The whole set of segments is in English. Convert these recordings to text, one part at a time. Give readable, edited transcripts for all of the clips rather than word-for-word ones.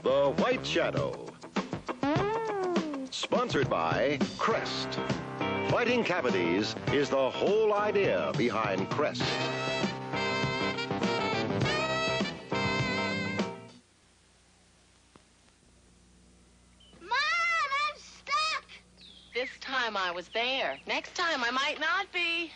The White Shadow. Sponsored by Crest. Fighting cavities is the whole idea behind Crest. Mom, I'm stuck! This time I was there. Next time I might not be.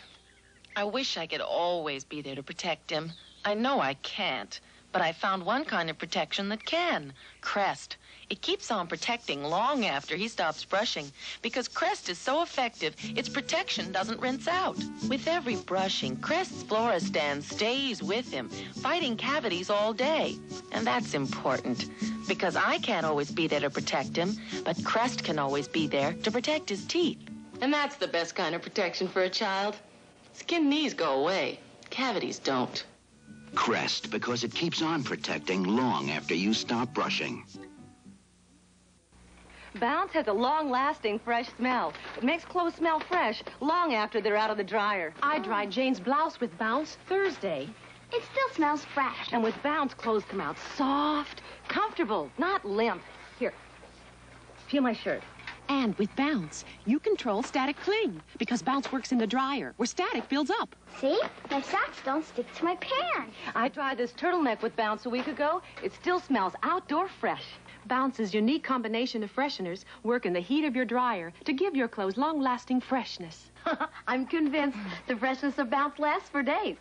I wish I could always be there to protect him. I know I can't, but I found one kind of protection that can. Crest. It keeps on protecting long after he stops brushing because Crest is so effective, its protection doesn't rinse out. With every brushing, Crest's Floristan stays with him, fighting cavities all day. And that's important because I can't always be there to protect him, but Crest can always be there to protect his teeth. And that's the best kind of protection for a child. Skin knees go away. Cavities don't. Crest, because it keeps on protecting long after you stop brushing. Bounce has a long-lasting, fresh smell. It makes clothes smell fresh long after they're out of the dryer. I dried Jane's blouse with Bounce Thursday. It still smells fresh. And with Bounce, clothes come out soft, comfortable, not limp. Here, feel my shirt. And with Bounce, you control static cling because Bounce works in the dryer where static builds up. See? My socks don't stick to my pants. I tried this turtleneck with Bounce a week ago. It still smells outdoor fresh. Bounce's unique combination of fresheners work in the heat of your dryer to give your clothes long-lasting freshness. I'm convinced the freshness of Bounce lasts for days.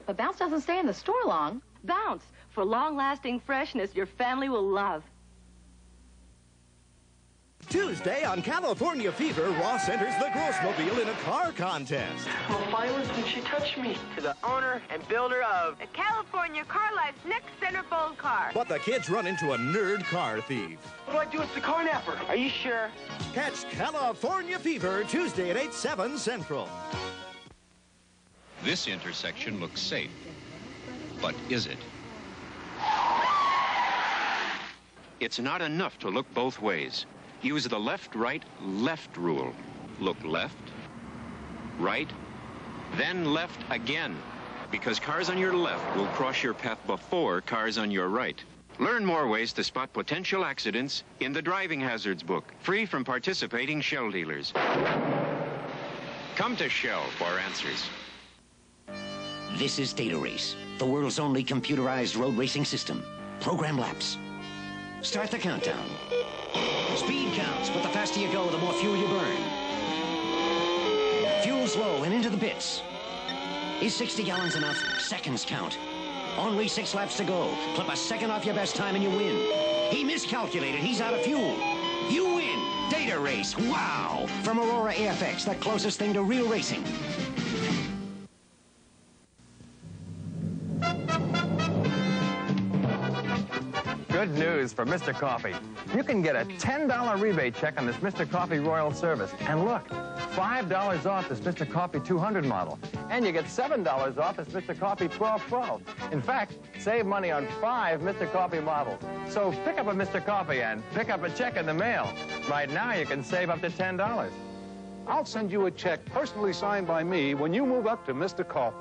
But Bounce doesn't stay in the store long. Bounce, for long-lasting freshness your family will love. Tuesday on California Fever, Ross enters the Grossmobile in a car contest. Well, Violet, did she touch me? To the owner and builder of the California Car Life's next centerfold car. But the kids run into a nerd car thief. What do I do? It's the car napper. Are you sure? Catch California Fever Tuesday at 8/7 Central. This intersection looks safe, but is it? It's not enough to look both ways. Use the left-right-left rule. Look left, right, then left again, because cars on your left will cross your path before cars on your right. Learn more ways to spot potential accidents in the Driving Hazards book, free from participating Shell dealers. Come to Shell for answers. This is Data Race, the world's only computerized road racing system. Program laps. Start the countdown. Speed counts, but the faster you go, the more fuel you burn. Fuel's low and into the pits. Is 60 gallons enough? Seconds count. Only 6 laps to go. Clip a second off your best time and you win. He miscalculated. He's out of fuel. You win. Data Race. Wow. From Aurora AFX, the closest thing to real racing. Good news for Mr. Coffee. You can get a $10 rebate check on this Mr. Coffee Royal Service. And look, $5 off this Mr. Coffee 200 model. And you get $7 off this Mr. Coffee 1212. In fact, save money on 5 Mr. Coffee models. So pick up a Mr. Coffee and pick up a check in the mail. Right now, you can save up to $10. I'll send you a check personally signed by me when you move up to Mr. Coffee.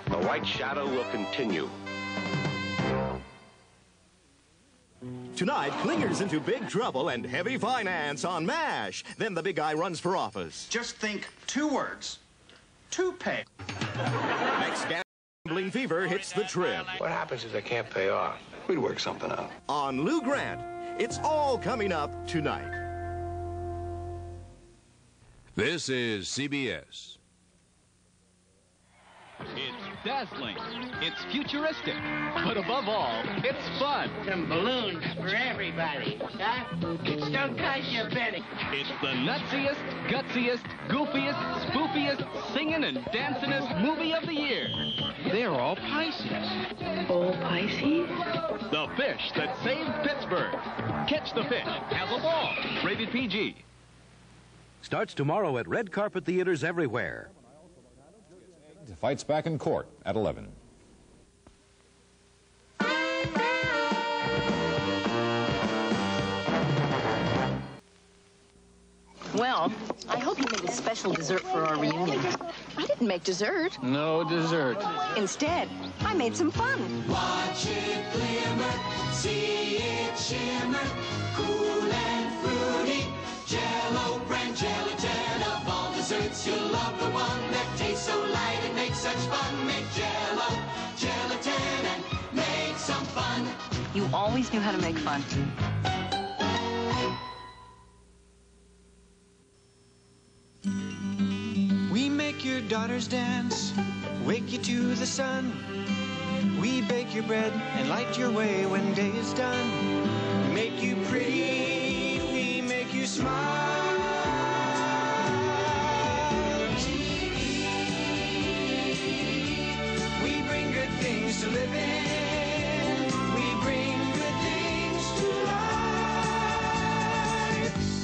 The White Shadow will continue. Tonight, Clinger's into big trouble and heavy finance on MASH. Then the big guy runs for office. Just think 2 words. Toupee. Next, Gambling Fever hits the trim. What happens if they can't pay off? We'd work something out. On Lou Grant, it's all coming up tonight. This is CBS. It's dazzling, it's futuristic, but above all, it's fun. Some balloons for everybody, huh? It's don't cost you a penny. It's the nutsiest, gutsiest, goofiest, spoofiest, singing and dancingest movie of the year. They're all Pisces. All Pisces? The fish that saved Pittsburgh. Catch the Fish. Have a ball. Rated PG. Starts tomorrow at red carpet theaters everywhere. Fights back in court at 11. Well, I hope you made a special dessert for our reunion. I didn't make dessert. No dessert. Instead, I made some fun. Watch it glimmer, see it shimmer, cool and fruity. Jell-O brand gelatin. Of all desserts, you'll love the one that tastes so light and makes such fun. Make Jell-O gelatin and make some fun. You always knew how to make fun. We make your daughters dance, wake you to the sun. We bake your bread and light your way when day is done. We make you pretty, we make you smile. We bring good things to live in. We bring good things to life.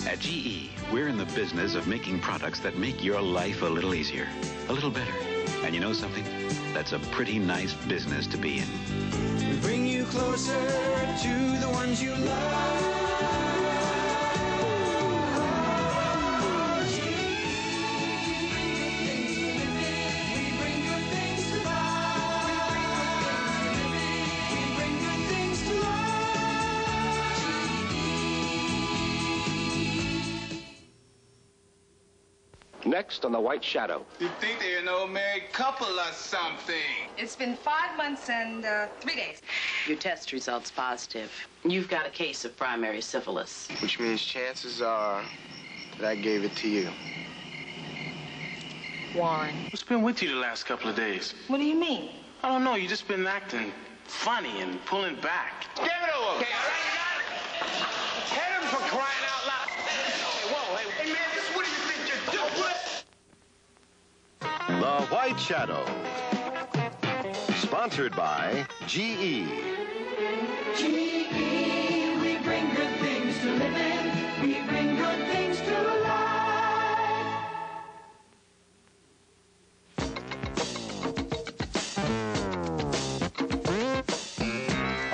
At GE, we're in the business of making products that make your life a little easier, a little better. And you know something? That's a pretty nice business to be in. We bring you closer to the ones you love. Next on The White Shadow. You think they're an old married couple or something? It's been 5 months and 3 days. Your test result's positive. You've got a case of primary syphilis. Which means chances are that I gave it to you. Warren. What's been with you the last couple of days? What do you mean? I don't know. You just been acting funny and pulling back. Give it to him! Okay, all right, you got it? Hit him for crying out loud. Hey, whoa, hey man, this, what do you think you're doing? The White Shadow. Sponsored by GE. GE, we bring good things to live in. We bring good things to life.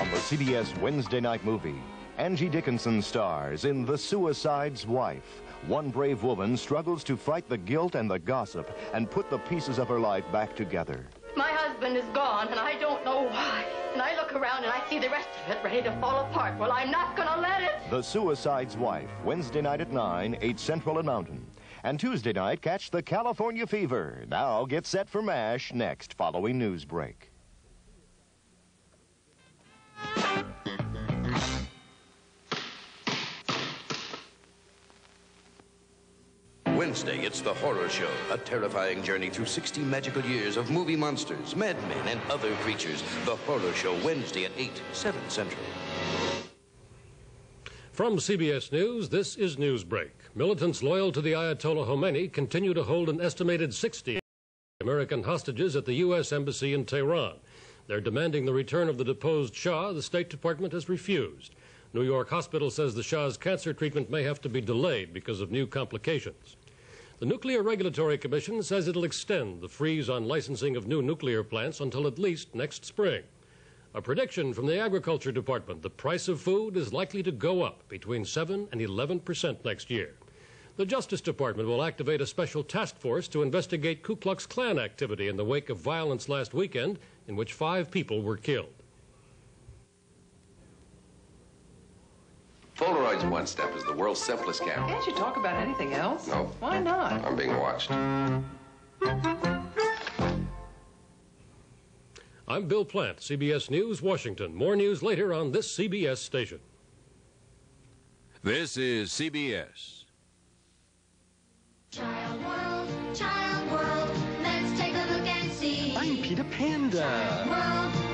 On the CBS Wednesday night movie, Angie Dickinson stars in The Suicide's Wife. One brave woman struggles to fight the guilt and the gossip and put the pieces of her life back together. My husband is gone, and I don't know why. And I look around and I see the rest of it ready to fall apart. Well, I'm not going to let it. The Suicide's Wife, Wednesday night at 9, 8 Central and Mountain. And Tuesday night, catch the California Fever. Now get set for MASH next, following news break. Wednesday, it's The Horror Show, a terrifying journey through 60 magical years of movie monsters, madmen, and other creatures. The Horror Show, Wednesday at 8, 7 Central. From CBS News, this is Newsbreak. Militants loyal to the Ayatollah Khomeini continue to hold an estimated 60 American hostages at the U.S. Embassy in Tehran. They're demanding the return of the deposed Shah. The State Department has refused. New York hospital says the Shah's cancer treatment may have to be delayed because of new complications. The Nuclear Regulatory Commission says it'll extend the freeze on licensing of new nuclear plants until at least next spring. A prediction from the Agriculture Department: the price of food is likely to go up between 7 and 11% next year. The Justice Department will activate a special task force to investigate Ku Klux Klan activity in the wake of violence last weekend in which 5 people were killed. Polaroid's One Step is the world's simplest camera. Can't you talk about anything else? No. Why not? I'm being watched. I'm Bill Plant, CBS News, Washington. More news later on this CBS station. This is CBS. Child world, let's take a look and see. I'm Peter Panda.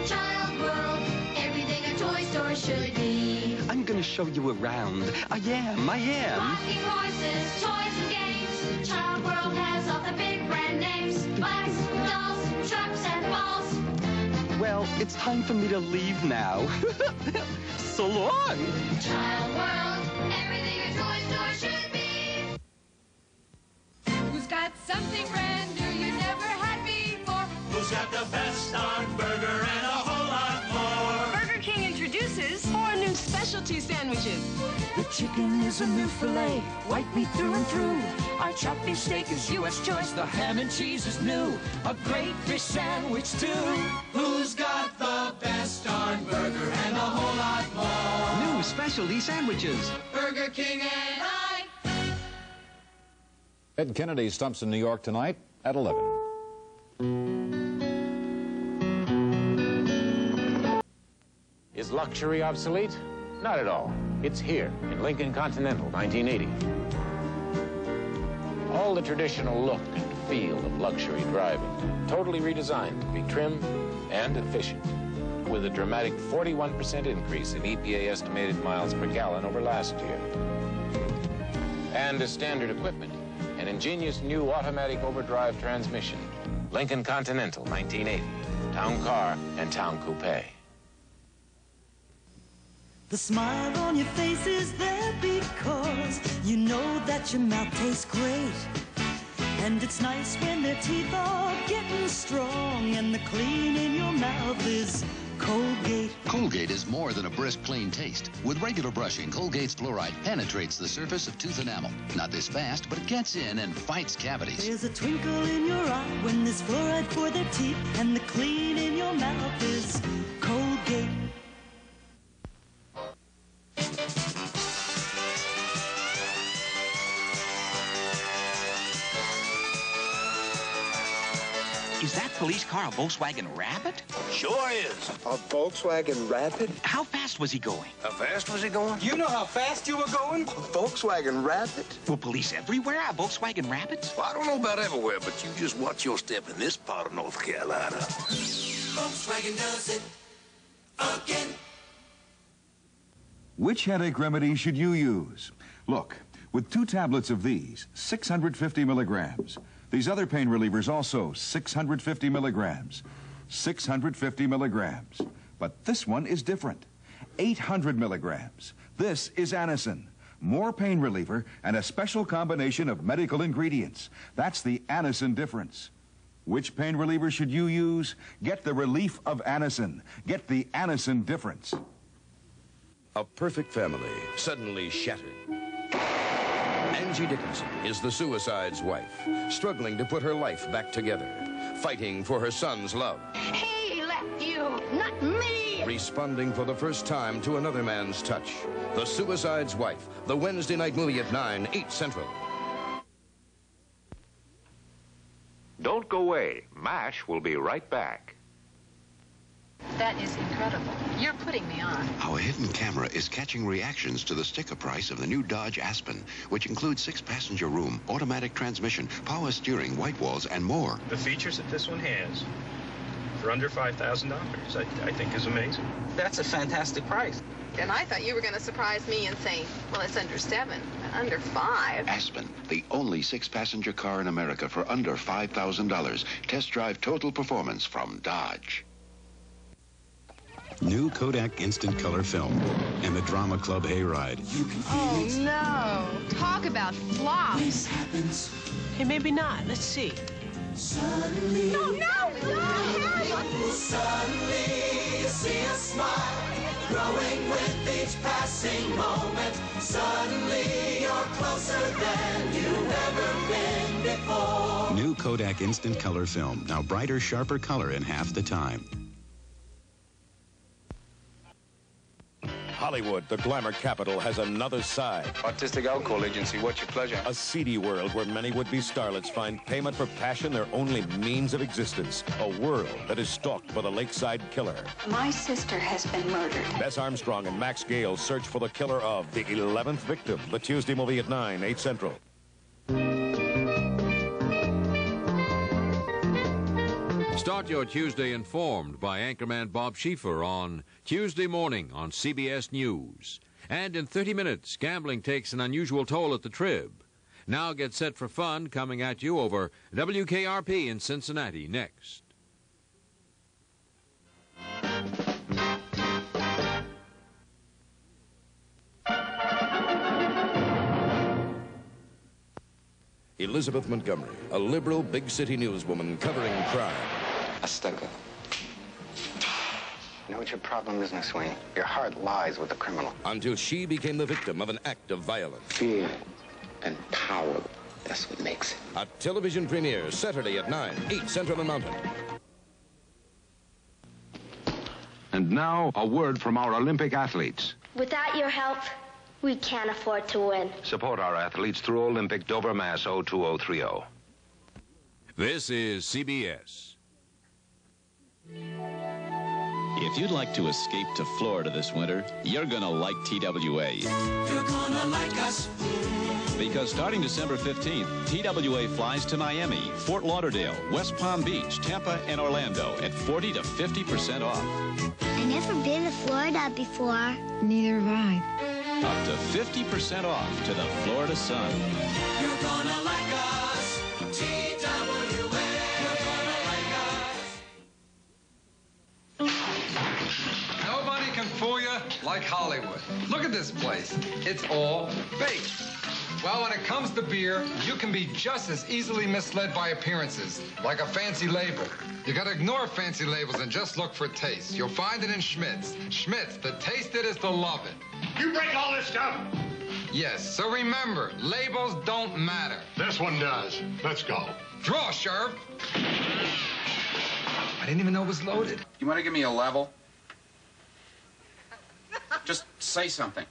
Child world, everything a toy store should be. I'm gonna show you around. I am. Rocking horses, toys and games. Child world has all the big brand names. Bikes, dolls, trucks and balls. Well, it's time for me to leave now. So long. Child world, everything a toy store should be. Who's got something brand new you never had before? Who's got the best on burger and a whole lot more? Burger King introduces 4 new special specialty sandwiches. The chicken is a new filet, white meat through and through. Our chopped beef steak is U.S. choice. The ham and cheese is new. A great fish sandwich, too. Who's got the best darn burger and a whole lot more? New specialty sandwiches. Burger King and I. Ed Kennedy stumps in New York tonight at 11. Is luxury obsolete? Not at all. It's here in Lincoln Continental 1980. All the traditional look and feel of luxury driving, totally redesigned to be trim and efficient, with a dramatic 41% increase in EPA estimated miles per gallon over last year. And as standard equipment, an ingenious new automatic overdrive transmission. Lincoln Continental 1980, town car and town coupe. The smile on your face is there because you know that your mouth tastes great. And it's nice when their teeth are getting strong and the clean in your mouth is Colgate. Colgate is more than a brisk, clean taste. With regular brushing, Colgate's fluoride penetrates the surface of tooth enamel. Not this fast, but it gets in and fights cavities. There's a twinkle in your eye when there's fluoride for their teeth, and the clean in your mouth is Colgate. Is that police car a Volkswagen Rabbit? Sure is. A Volkswagen Rapid? How fast was he going? How fast was he going? You know how fast you were going? A Volkswagen Rapid? Were police everywhere have Volkswagen Rabbits? Well, I don't know about everywhere, but you just watch your step in this part of North Carolina. Volkswagen does it again. Which headache remedy should you use? Look, with 2 tablets of these, 650 milligrams. These other pain relievers also 650 milligrams. 650 milligrams. But this one is different. 800 milligrams. This is Anacin. More pain reliever and a special combination of medical ingredients. That's the Anacin difference. Which pain reliever should you use? Get the relief of Anacin. Get the Anacin difference. A perfect family suddenly shattered. Angie Dickinson is the suicide's wife, struggling to put her life back together, fighting for her son's love. He left you, not me. Responding for the first time to another man's touch. The Suicide's Wife, the Wednesday night movie at 9, 8 Central. Don't go away. MASH will be right back. That is incredible. You're putting me on. Our hidden camera is catching reactions to the sticker price of the new Dodge Aspen, which includes 6-passenger room, automatic transmission, power steering, white walls, and more. The features that this one has for under $5,000, I think is amazing. That's a fantastic price. And I thought you were going to surprise me and say, well, it's under 7, under 5. Aspen, the only 6-passenger car in America for under $5,000. Test drive total performance from Dodge. New Kodak Instant Color Film and the Drama Club Hayride. Oh, no. Talk about flops. Hey, maybe not. Let's see. Suddenly, no, suddenly you see a smile growing with each passing moment. Suddenly you're closer than you've ever been before. New Kodak Instant Color Film. Now brighter, sharper color in half the time. Hollywood, the glamour capital, has another side. Artistic Alcohol Agency, what's your pleasure? A seedy world where many would-be starlets find payment for passion their only means of existence. A world that is stalked by the Lakeside Killer. My sister has been murdered. Bess Armstrong and Max Gale search for the killer of the 11th victim. The Tuesday movie at 9, 8 Central. Start your Tuesday informed by anchorman Bob Schieffer on Tuesday morning on CBS News. And in 30 minutes, gambling takes an unusual toll at the Trib. Now get set for fun coming at you over WKRP in Cincinnati next. Elizabeth Montgomery, a liberal big city newswoman covering crime. A stucker. You know what your problem is, Miss Sweeney? Your heart lies with the criminal. Until she became the victim of an act of violence. Fear and power. That's what makes it. A television premiere Saturday at 9, 8 Central and Mountain. And now, a word from our Olympic athletes. Without your help, we can't afford to win. Support our athletes through Olympic Dover, Mass. 02030. This is CBS. If you'd like to escape to Florida this winter, you're going to like TWA. You're gonna like us. Because starting December 15th, TWA flies to Miami, Fort Lauderdale, West Palm Beach, Tampa, and Orlando at 40 to 50% off. I've never been to Florida before. Neither have I. Up to 50% off to the Florida sun. You're gonna like us. TWA. You're gonna like us. Nobody can fool you like Hollywood. Look at this place. It's all fake. Well, when it comes to beer, you can be just as easily misled by appearances, like a fancy label. You gotta ignore fancy labels and just look for taste. You'll find it in Schmidt's. Schmidt's, the taste it is to love it. You break all this stuff? Yes, so remember, labels don't matter. This one does. Let's go. Draw, Sheriff. I didn't even know it was loaded. You want to give me a level? Just say something.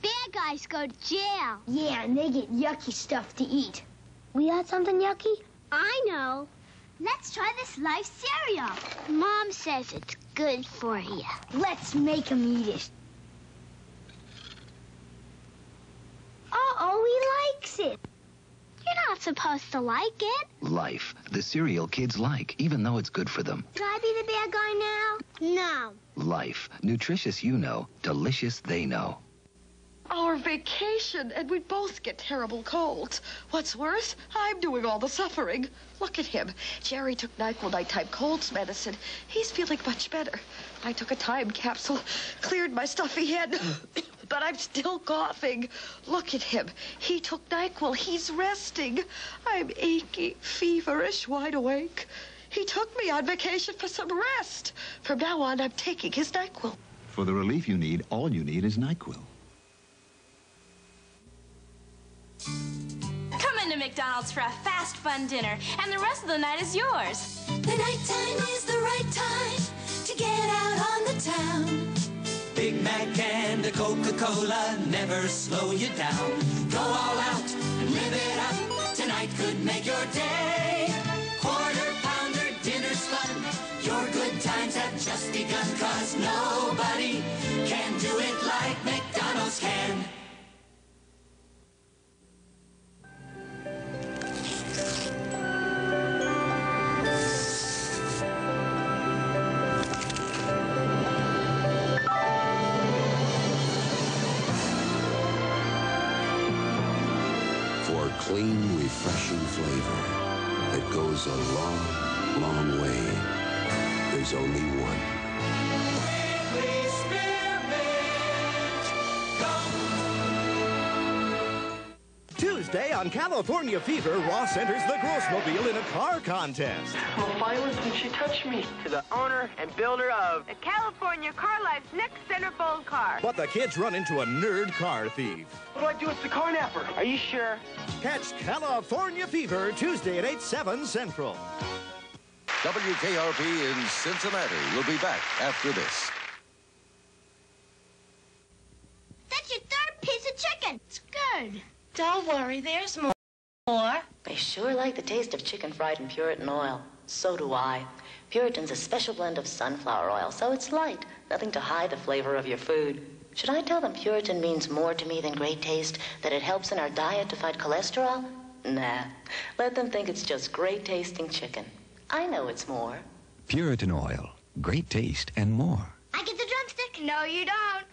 Bad guys go to jail. Yeah, and they get yucky stuff to eat. We got something yucky? I know. Let's try this Life cereal. Mom says it's good for you. Let's make him eat it. Uh-oh, he likes it. You're not supposed to like it. Life, the cereal kids like, even though it's good for them. Can I be the bad guy now? No. Life, nutritious you know, delicious they know. Our vacation, and we'd both get terrible colds. What's worse, I'm doing all the suffering. Look at him. Jerry took NyQuil nighttime colds medicine. He's feeling much better. I took a time capsule, cleared my stuffy head, but I'm still coughing. Look at him. He took NyQuil. He's resting. I'm achy, feverish, wide awake. He took me on vacation for some rest. From now on, I'm taking his NyQuil. For the relief you need, all you need is NyQuil. Come into McDonald's for a fast, fun dinner, and the rest of the night is yours. The nighttime is the right time to get out on the town. Big Mac and a Coca-Cola never slow you down. Go all out and live it up. Tonight could make your day. Quarter pounder, dinner's fun. Your good times have just begun, 'cause nobody can do it like McDonald's can. Clean, refreshing flavor that goes a long, long way. There's only one. Tuesday on California Fever, Ross enters the Grossmobile in a car contest. Well, violence when she touched me. To the owner and builder of The California Car Life's next centerfold car. But the kids run into a nerd car thief. What do I do with the car napper? Are you sure? Catch California Fever Tuesday at 8/7 Central. WKRP in Cincinnati. We'll be back after this. That's your third piece of chicken. It's good. Don't worry, there's more. I sure like the taste of chicken fried in Puritan oil. So do I. Puritan's a special blend of sunflower oil, so it's light. Nothing to hide the flavor of your food. Should I tell them Puritan means more to me than great taste? That it helps in our diet to fight cholesterol? Nah. Let them think it's just great tasting chicken. I know it's more. Puritan oil. Great taste and more. I get the drumstick. No, you don't.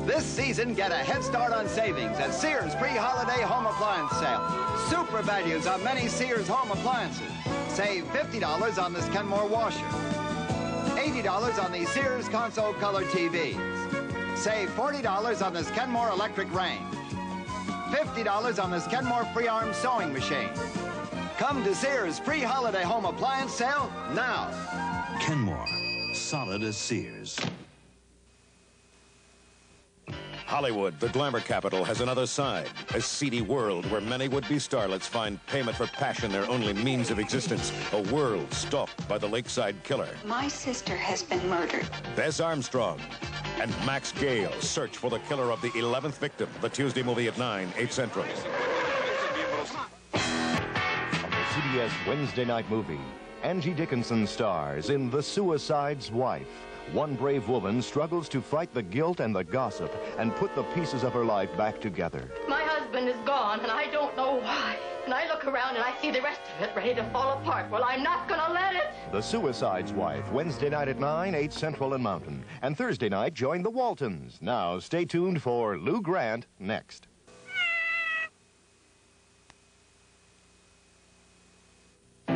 This season, get a head start on savings at Sears pre-holiday home appliance sale. Super values on many Sears home appliances. Save $50 on this Kenmore washer. $80 on the Sears console color TVs. Save $40 on this Kenmore electric range. $50 on this Kenmore free arm sewing machine. Come to Sears pre-holiday home appliance sale now. Kenmore, solid as Sears. Hollywood, the glamour capital, has another side. A seedy world where many would-be starlets find payment for passion their only means of existence. A world stalked by the Lakeside Killer. My sister has been murdered. Bess Armstrong and Max Gale search for the killer of the 11th victim. The Tuesday movie at 9, 8 Central. On the CBS Wednesday night movie, Angie Dickinson stars in The Suicide's Wife. One brave woman struggles to fight the guilt and the gossip and put the pieces of her life back together. My husband is gone, and I don't know why. And I look around and I see the rest of it ready to fall apart. Well, I'm not gonna let it. The Suicide's Wife, Wednesday night at 9, 8 Central and Mountain. And Thursday night, join the Waltons. Now, stay tuned for Lou Grant next.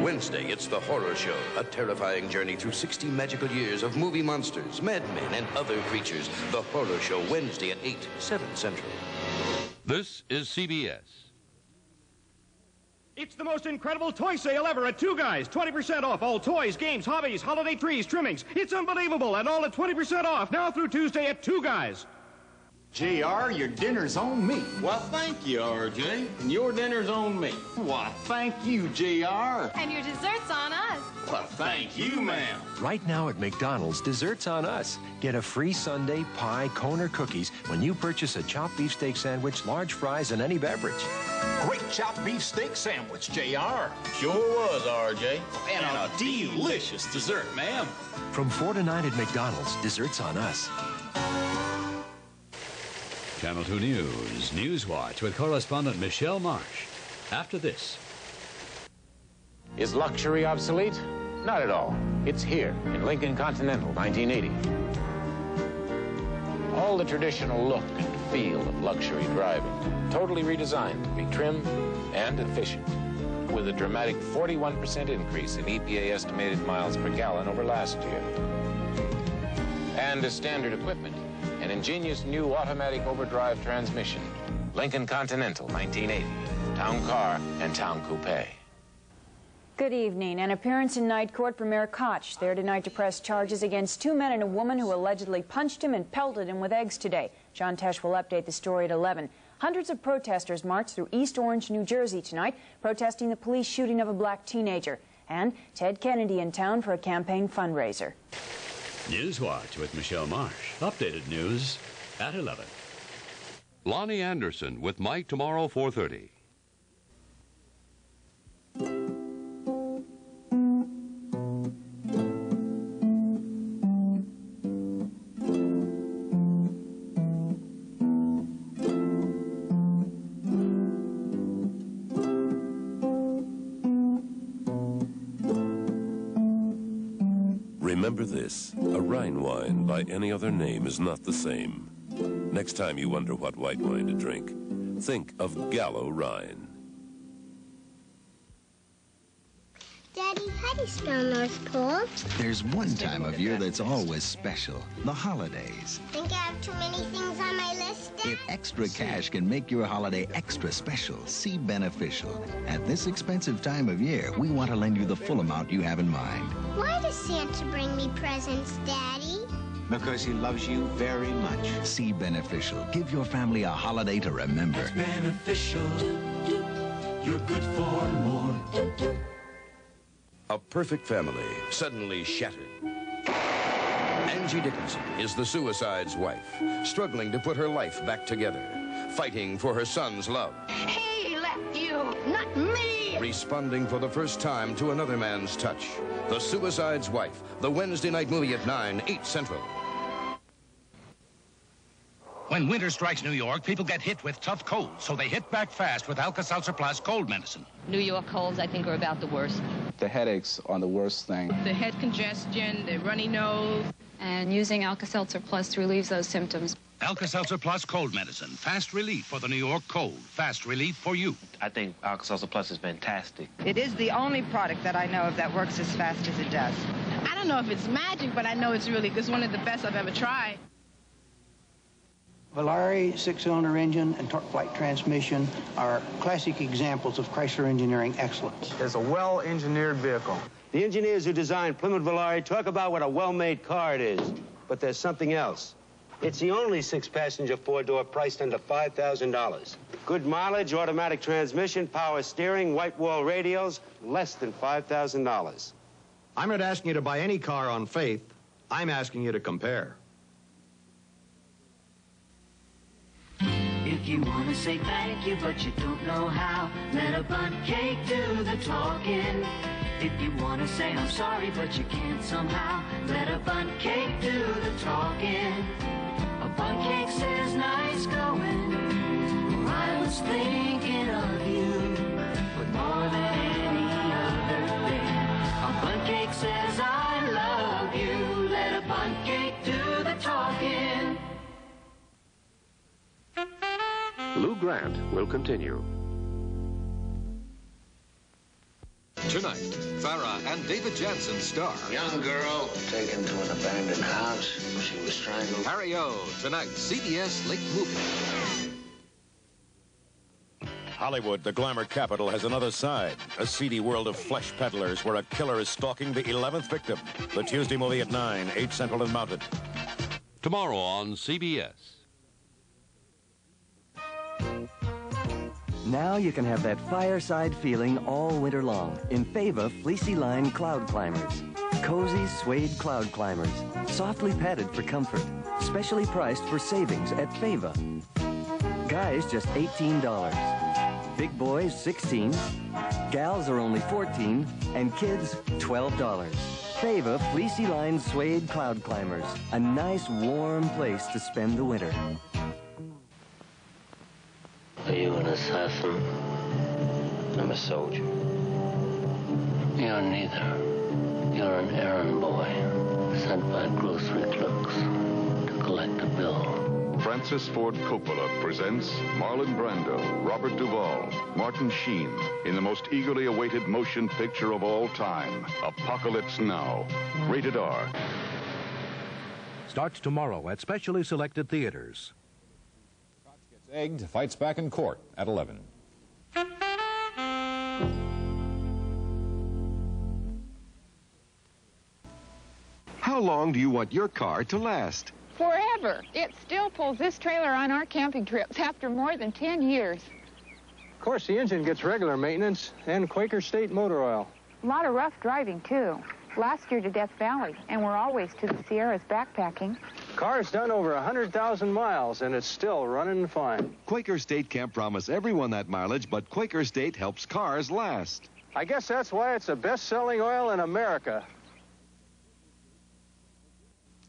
Wednesday, it's The Horror Show, a terrifying journey through 60 magical years of movie monsters, madmen, and other creatures. The Horror Show, Wednesday at 8, 7 Central. This is CBS. It's the most incredible toy sale ever at Two Guys. 20% off all toys, games, hobbies, holiday trees, trimmings. It's unbelievable, and all at 20% off now through Tuesday at Two Guys. JR, your dinner's on me. Why, thank you, RJ. And your dinner's on me. Why, thank you, JR. And your dessert's on us. Why, thank you, ma'am. Right now at McDonald's, dessert's on us. Get a free sundae, pie, cone, or cookies when you purchase a chopped beef steak sandwich, large fries, and any beverage. Great chopped beef steak sandwich, JR. Sure was, RJ. And a delicious dessert, ma'am. From 4 to 9 at McDonald's, dessert's on us. Channel 2 News, Newswatch with correspondent Michelle Marsh. After this. Is luxury obsolete? Not at all. It's here in Lincoln Continental, 1980. All the traditional look and feel of luxury driving, totally redesigned to be trim and efficient, with a dramatic 41% increase in EPA estimated miles per gallon over last year. And as standard equipment, an ingenious new automatic overdrive transmission. Lincoln Continental, 1980. Town car and town coupe. Good evening. An appearance in night court for Mayor Koch, there tonight to press charges against 2 men and a woman who allegedly punched him and pelted him with eggs today. John Tesh will update the story at 11. Hundreds of protesters marched through East Orange, New Jersey tonight, protesting the police shooting of a black teenager. And Ted Kennedy in town for a campaign fundraiser. Newswatch with Michelle Marsh. Updated news at 11. Lonnie Anderson with Mike tomorrow, 4:30. Remember this, a Rhine wine by any other name is not the same. Next time you wonder what white wine to drink, think of Gallo Rhine. Daddy, how do you spell North Pole? There's one time of year that's always special, the holidays. Think I have too many things on my list, Dad? If extra cash can make your holiday extra special, see Beneficial. At this expensive time of year, we want to lend you the full amount you have in mind. Why does Santa bring me presents, Daddy? Because he loves you very much. See Beneficial. Give your family a holiday to remember. It's Beneficial. You're good for more. A perfect family suddenly shattered. Angie Dickinson is the suicide's wife, struggling to put her life back together, fighting for her son's love. He left you, not me. Responding for the first time to another man's touch. The Suicide's Wife, the Wednesday night movie at 9, 8 Central. When winter strikes New York, people get hit with tough colds, so they hit back fast with Alka-Seltzer Plus cold medicine. New York colds, I think, are about the worst. The headaches are the worst thing. The head congestion, the runny nose. And using Alka-Seltzer Plus relieves those symptoms. Alka-Seltzer Plus cold medicine. Fast relief for the New York cold. Fast relief for you. I think Alka-Seltzer Plus is fantastic. It is the only product that I know of that works as fast as it does. I don't know if it's magic, but I know it's really good. It's one of the best I've ever tried. Volare six-cylinder engine and torque flight transmission are classic examples of Chrysler engineering excellence. It's a well-engineered vehicle. The engineers who designed Plymouth Volare talk about what a well-made car it is, but there's something else. It's the only six-passenger four-door priced under $5,000. Good mileage, automatic transmission, power steering, white wall radios, less than $5,000. I'm not asking you to buy any car on faith. I'm asking you to compare. If you want to say thank you, but you don't know how, let a bundt cake do the talking. If you want to say I'm sorry, but you can't somehow, let a bundt cake do the talking. A bundt cake says nice going, or I was thinking of you, but more than any other thing. A bundt cake says I love you, let a bundt cake do the talking. Lou Grant will continue. Tonight, Farrah and David Jansen star. Young girl taken to an abandoned house. She was strangled. Harry O. Tonight, CBS Late Movie. Hollywood, the glamour capital, has another side. A seedy world of flesh peddlers where a killer is stalking the 11th victim. The Tuesday movie at 9, 8 Central and Mountain. Tomorrow on CBS. Now you can have that fireside feeling all winter long in Fava Fleecy Line Cloud Climbers. Cozy suede cloud climbers, softly padded for comfort, specially priced for savings at Fava. Guys, just $18. Big boys, $16. Gals are only $14, and kids, $12. Fava Fleecy Line Suede Cloud Climbers, a nice warm place to spend the winter. Are you an assassin? I'm a soldier. You're neither. You're an errand boy sent by grocery clerks to collect a bill. Francis Ford Coppola presents Marlon Brando, Robert Duvall, Martin Sheen in the most eagerly awaited motion picture of all time, Apocalypse Now. Rated R. Starts tomorrow at specially selected theaters. Egged fights back in court at 11. How long do you want your car to last? Forever. It still pulls this trailer on our camping trips after more than 10 years. Of course, the engine gets regular maintenance and Quaker State motor oil. A lot of rough driving, too. Last year to Death Valley, and we're always to the Sierras backpacking. Car's done over 100,000 miles, and it's still running fine. Quaker State can't promise everyone that mileage, but Quaker State helps cars last. I guess that's why it's the best-selling oil in America.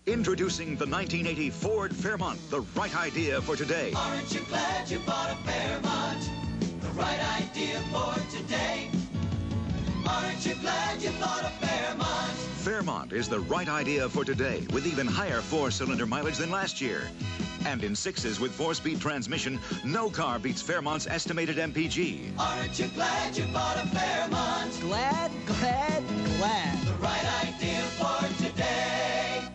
Introducing the 1980 Ford Fairmont, the right idea for today. Aren't you glad you bought a Fairmont? The right idea for today. Aren't you glad you bought a Fairmont? Fairmont is the right idea for today, with even higher four-cylinder mileage than last year. And in sixes with four-speed transmission, no car beats Fairmont's estimated MPG. Aren't you glad you bought a Fairmont? Glad, glad, glad. The right idea for today.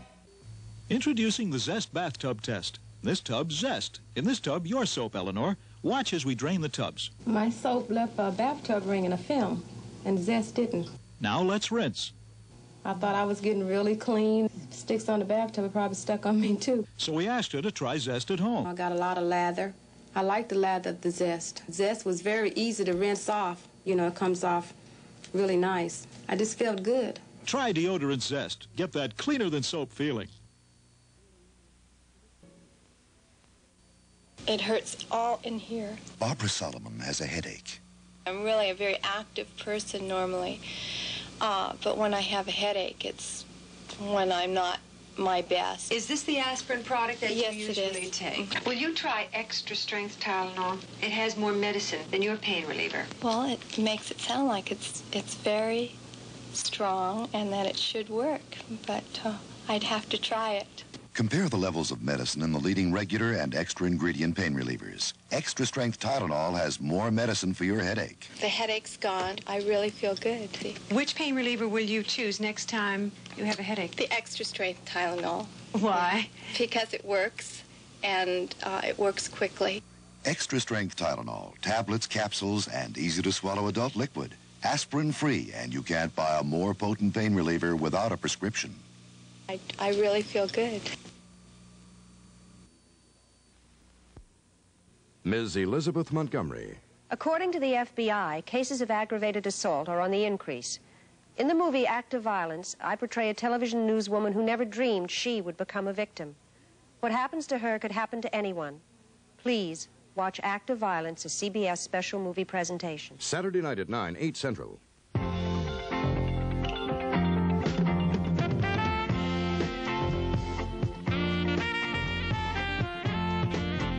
Introducing the Zest bathtub test. This tub, Zest. In this tub, your soap, Eleanor. Watch as we drain the tubs. My soap left a bathtub ring in a film, and Zest didn't. Now let's rinse. I thought I was getting really clean. Sticks on the bathtub, it probably stuck on me, too. So we asked her to try Zest at home. I got a lot of lather. I like the lather of the Zest. Zest was very easy to rinse off. You know, it comes off really nice. I just felt good. Try deodorant Zest. Get that cleaner-than-soap feeling. It hurts all in here. Barbara Solomon has a headache. I'm really a very active person normally, but when I have a headache, it's when I'm not my best. Is this the aspirin product that yes, you usually take? Will you try extra strength Tylenol? It has more medicine than your pain reliever. Well, it makes it sound like it's very strong and that it should work, but I'd have to try it. Compare the levels of medicine in the leading regular and extra ingredient pain relievers. Extra strength Tylenol has more medicine for your headache. The headache's gone. I really feel good. Which pain reliever will you choose next time you have a headache? The extra strength Tylenol. Why? Because it works and it works quickly. Extra strength Tylenol, tablets, capsules, and easy-to-swallow adult liquid. Aspirin-free, and you can't buy a more potent pain reliever without a prescription. I really feel good. Ms. Elizabeth Montgomery. According to the FBI, cases of aggravated assault are on the increase. In the movie Act of Violence, I portray a television newswoman who never dreamed she would become a victim. What happens to her could happen to anyone. Please, watch Act of Violence, a CBS special movie presentation. Saturday night at 9, 8 Central.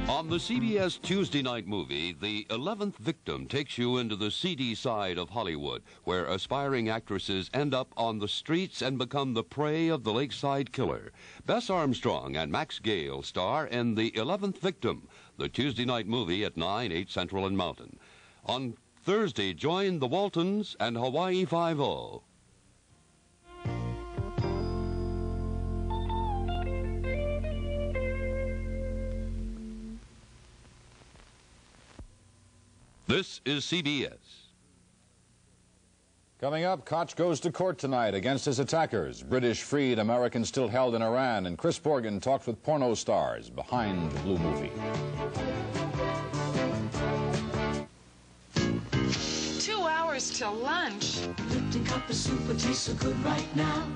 On the CBS Tuesday night movie, The 11th Victim takes you into the seedy side of Hollywood, where aspiring actresses end up on the streets and become the prey of the Lakeside Killer. Bess Armstrong and Max Gale star in The 11th Victim, the Tuesday night movie at 9, 8 Central and Mountain. On Thursday, join the Waltons and Hawaii Five-O. This is CBS. Coming up, Koch goes to court tonight against his attackers. British freed, Americans still held in Iran, and Chris Borgen talks with porno stars behind the blue movie. 2 hours till lunch. Lipton cup of soup would taste so good right now.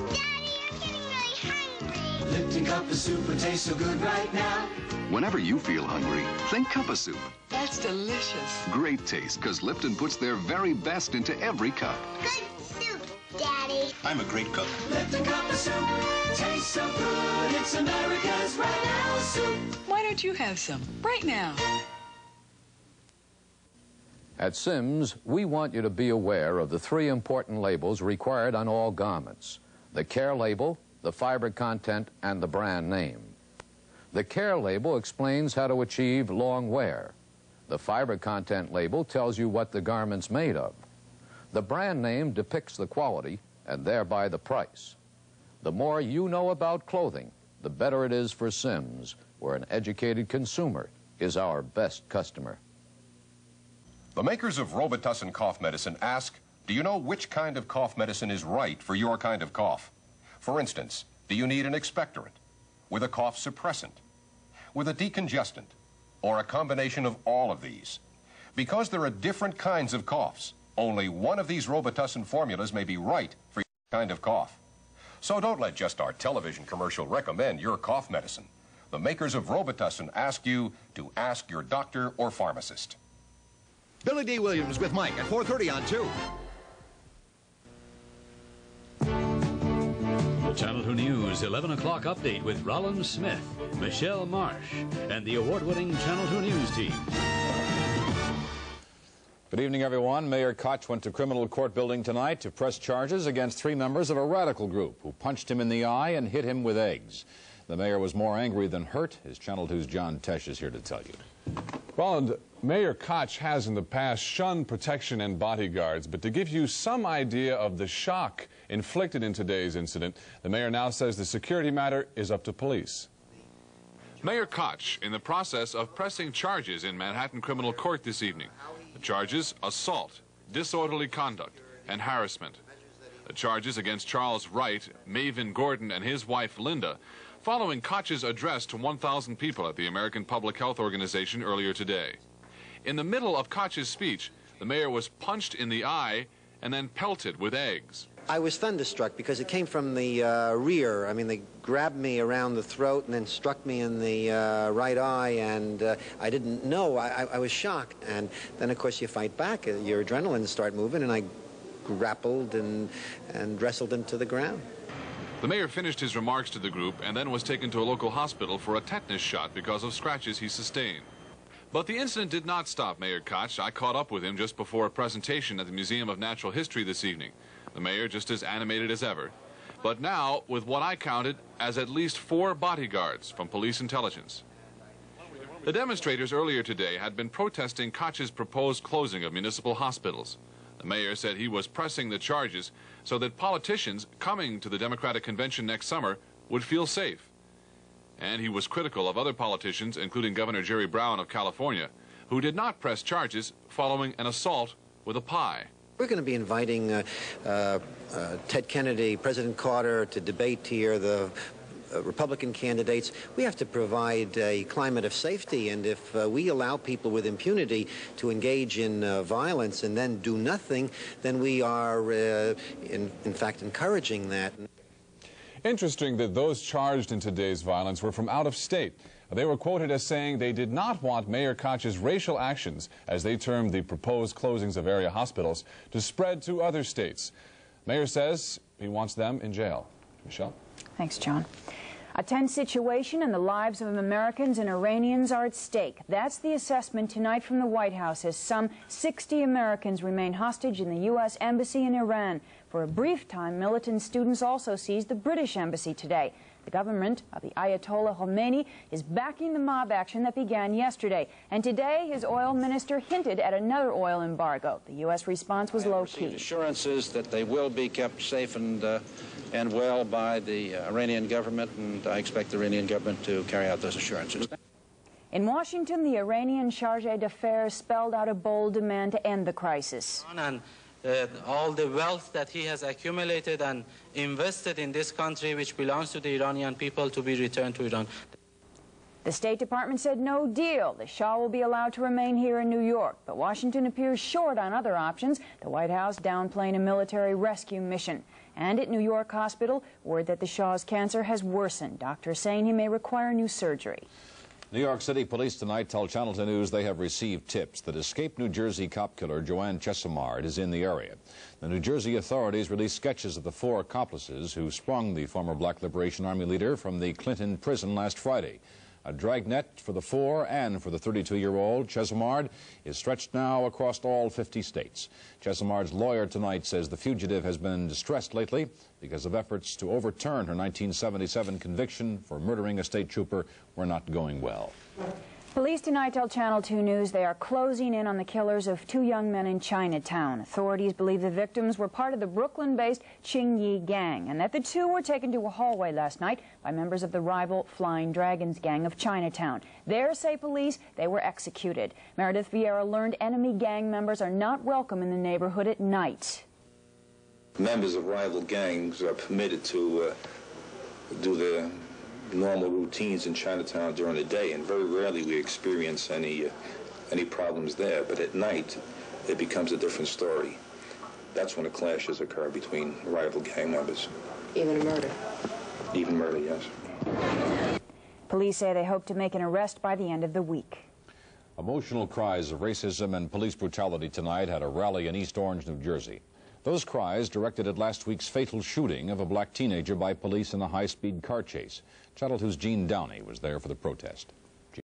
Daddy, I'm getting really hungry. Lipton cup of soup would taste so good right now. Whenever you feel hungry, think cup of soup. That's delicious. Great taste, because Lipton puts their very best into every cup. Good soup, Daddy. I'm a great cook. Lipton cup of soup tastes so good. It's America's right now soup. Why don't you have some right now? At Sims, we want you to be aware of the 3 important labels required on all garments: the care label, the fiber content, and the brand name. The care label explains how to achieve long wear. The fiber content label tells you what the garment's made of. The brand name depicts the quality and thereby the price. The more you know about clothing, the better it is for Sims, where an educated consumer is our best customer. The makers of Robitussin cough medicine ask, do you know which kind of cough medicine is right for your kind of cough? For instance, do you need an expectorant, with a cough suppressant, with a decongestant, or a combination of all of these? Because there are different kinds of coughs, only one of these Robitussin formulas may be right for your kind of cough. So don't let just our television commercial recommend your cough medicine. The makers of Robitussin ask you to ask your doctor or pharmacist. Billy D. Williams with Mike at 4:30 on 2. Channel 2 News 11 o'clock update with Rollins Smith, Michelle Marsh, and the award-winning Channel 2 News team. Good evening, everyone. Mayor Koch went to criminal court building tonight to press charges against 3 members of a radical group who punched him in the eye and hit him with eggs. The mayor was more angry than hurt. His Channel 2's John Tesh is here to tell you. Roland, Mayor Koch has in the past shunned protection and bodyguards, but to give you some idea of the shock inflicted in today's incident, the mayor now says the security matter is up to police. Mayor Koch in the process of pressing charges in Manhattan criminal court this evening. The charges: assault, disorderly conduct, and harassment. The charges against Charles Wright, Maven Gordon, and his wife Linda, following Koch's address to 1,000 people at the American Public Health Organization earlier today. In the middle of Koch's speech, the mayor was punched in the eye and then pelted with eggs. I was thunderstruck because it came from the rear. I mean, they grabbed me around the throat and then struck me in the right eye, and I didn't know. I was shocked. And then, of course, you fight back. Your adrenaline starts moving, and I grappled and wrestled him to the ground. The mayor finished his remarks to the group and then was taken to a local hospital for a tetanus shot because of scratches he sustained. But the incident did not stop Mayor Koch. I caught up with him just before a presentation at the Museum of Natural History this evening. The mayor just as animated as ever, but now with what I counted as at least 4 bodyguards from police intelligence. The demonstrators earlier today had been protesting Koch's proposed closing of municipal hospitals. The mayor said he was pressing the charges so that politicians coming to the Democratic convention next summer would feel safe. And he was critical of other politicians, including Governor Jerry Brown of California, who did not press charges following an assault with a pie. We're going to be inviting Ted Kennedy, President Carter to debate here, the Republican candidates. We have to provide a climate of safety, and if we allow people with impunity to engage in violence and then do nothing, then we are, in fact, encouraging that. Interesting that those charged in today's violence were from out of state. They were quoted as saying they did not want Mayor Koch's racial actions, as they termed the proposed closings of area hospitals, to spread to other states. Mayor says he wants them in jail. Michelle? Thanks, John. A tense situation and the lives of Americans and Iranians are at stake. That's the assessment tonight from the White House as some 60 Americans remain hostage in the U.S. Embassy in Iran. For a brief time, militant students also seized the British Embassy today. The government of the Ayatollah Khomeini is backing the mob action that began yesterday. And today, his oil minister hinted at another oil embargo. The U.S. response was low-key. Assurances that they will be kept safe and well by the Iranian government, and I expect the Iranian government to carry out those assurances. In Washington, the Iranian charge d'affaires spelled out a bold demand to end the crisis. And all the wealth that he has accumulated and invested in this country, which belongs to the Iranian people, to be returned to Iran. The State Department said no deal. The Shah will be allowed to remain here in New York. But Washington appears short on other options, the White House downplaying a military rescue mission. And at New York Hospital, word that the Shah's cancer has worsened. Doctors saying he may require new surgery. New York City police tonight tell Channel 10 News they have received tips that escaped New Jersey cop killer Joanne Chesimard is in the area. The New Jersey authorities released sketches of the 4 accomplices who sprung the former Black Liberation Army leader from the Clinton prison last Friday. A dragnet for the 4 and for the 32-year-old Chesimard is stretched now across all 50 states. Chesimard's lawyer tonight says the fugitive has been distressed lately because of efforts to overturn her 1977 conviction for murdering a state trooper were not going well. Police tonight tell Channel 2 News they are closing in on the killers of 2 young men in Chinatown. Authorities believe the victims were part of the Brooklyn-based Qingyi gang and that the 2 were taken to a hallway last night by members of the rival Flying Dragons gang of Chinatown. There, say police, they were executed. Meredith Vieira learned enemy gang members are not welcome in the neighborhood at night. Members of rival gangs are permitted to do their normal routines in Chinatown during the day, and very rarely we experience any problems there. But at night, it becomes a different story. That's when the clashes occur between rival gang members. Even a murder? Even murder, yes. Police say they hope to make an arrest by the end of the week. Emotional cries of racism and police brutality tonight had a rally in East Orange, New Jersey. Those cries directed at last week's fatal shooting of a black teenager by police in a high-speed car chase. Channel 2's Gene Downey was there for the protest.